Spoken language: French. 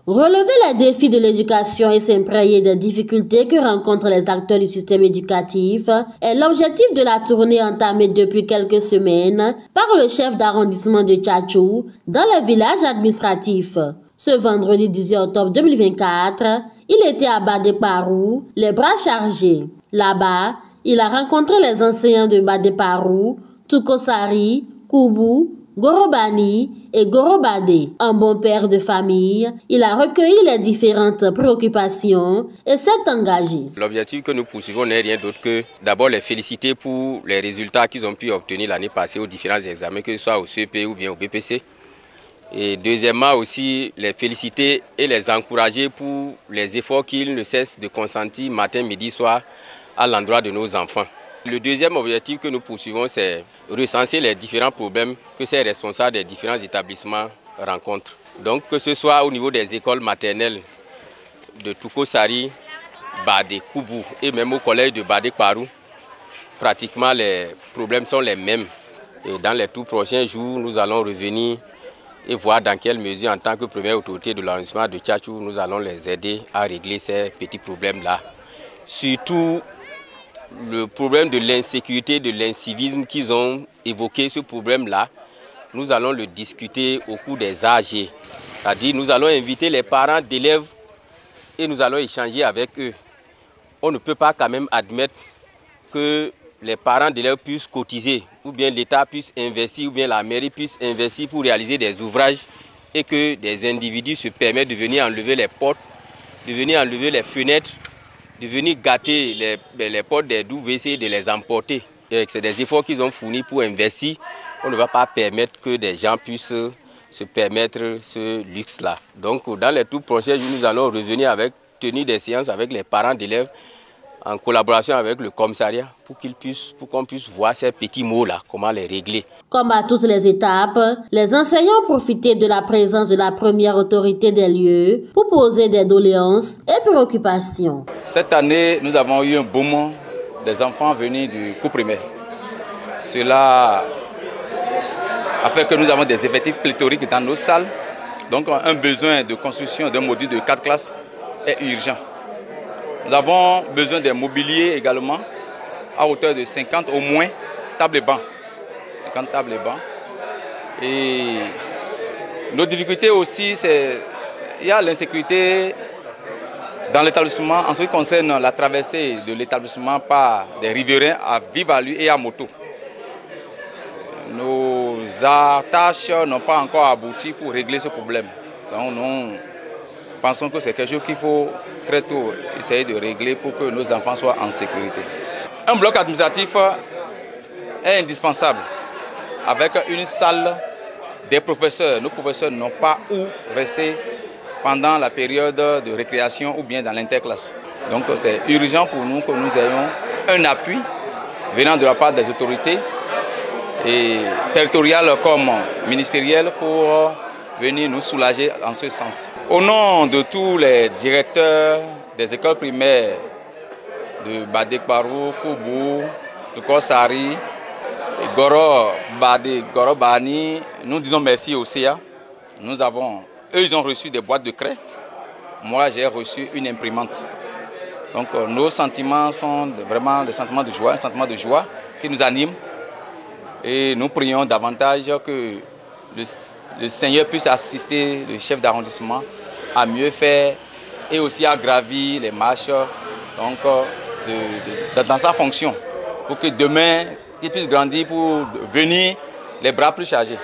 Relever les défis de l'éducation et s'imprégner des difficultés que rencontrent les acteurs du système éducatif est l'objectif de la tournée entamée depuis quelques semaines par le chef d'arrondissement de Tchatchou dans les villages administratifs. Ce vendredi 18 octobre 2024, il était à Badé-Parou, les bras chargés. Là-bas, il a rencontré les enseignants de Badé-Parou, Toukosari, Koubou, Gorobani et Gorobadé. Un bon père de famille, il a recueilli les différentes préoccupations et s'est engagé. L'objectif que nous poursuivons n'est rien d'autre que d'abord les féliciter pour les résultats qu'ils ont pu obtenir l'année passée aux différents examens, que ce soit au CEP ou bien au BPC. Et deuxièmement aussi les féliciter et les encourager pour les efforts qu'ils ne cessent de consentir matin, midi, soir à l'endroit de nos enfants. Le deuxième objectif que nous poursuivons, c'est recenser les différents problèmes que ces responsables des différents établissements rencontrent. Donc que ce soit au niveau des écoles maternelles de Toukosari, Badé, Koubou et même au collège de Badé-Parou, pratiquement les problèmes sont les mêmes. Et dans les tout prochains jours, nous allons revenir et voir dans quelle mesure, en tant que première autorité de l'arrondissement de Tchatchou, nous allons les aider à régler ces petits problèmes-là. Surtout le problème de l'insécurité, de l'incivisme qu'ils ont évoqué, ce problème-là, nous allons le discuter au cours des AG. C'est-à-dire nous allons inviter les parents d'élèves et nous allons échanger avec eux. On ne peut pas quand même admettre que les parents d'élèves puissent cotiser, ou bien l'État puisse investir, ou bien la mairie puisse investir pour réaliser des ouvrages et que des individus se permettent de venir enlever les portes, de venir enlever les fenêtres, de venir gâter les portes des WC et de les emporter. C'est des efforts qu'ils ont fournis pour investir. On ne va pas permettre que des gens puissent se permettre ce luxe-là. Donc dans les tout prochains jours, nous allons revenir avec tenir des séances avec les parents d'élèves en collaboration avec le commissariat pour qu'on puisse voir ces petits mots-là, comment les régler. Comme à toutes les étapes, les enseignants ont profité de la présence de la première autorité des lieux pour poser des doléances et préoccupations. Cette année, nous avons eu un beau moment des enfants venus du cours primaire. Cela a fait que nous avons des effectifs pléthoriques dans nos salles. Donc un besoin de construction d'un module de 4 classes est urgent. Nous avons besoin des mobiliers également à hauteur de 50 au moins tables et bancs. 50 tables et bancs. Et nos difficultés aussi, c'est il y a l'insécurité dans l'établissement en ce qui concerne la traversée de l'établissement par des riverains à vive allure et à moto. Nos attaches n'ont pas encore abouti pour régler ce problème. Donc nous pensons que c'est quelque chose qu'il faut très tôt essayer de régler pour que nos enfants soient en sécurité. Un bloc administratif est indispensable avec une salle des professeurs. Nos professeurs n'ont pas où rester pendant la période de récréation ou bien dans l'interclasse. Donc c'est urgent pour nous que nous ayons un appui venant de la part des autorités et territoriales comme ministérielles pour venir nous soulager en ce sens. Au nom de tous les directeurs des écoles primaires de Badé-Parou, Koubou, Toukosari, Gorobani, nous disons merci au CA. Eux, ils ont reçu des boîtes de craie. Moi, j'ai reçu une imprimante. Donc, nos sentiments sont vraiment des sentiments de joie, un sentiment de joie qui nous anime. Et nous prions davantage que le Seigneur puisse assister le chef d'arrondissement à mieux faire et aussi à gravir les marches donc, dans sa fonction pour que demain, il puisse grandir pour venir les bras plus chargés.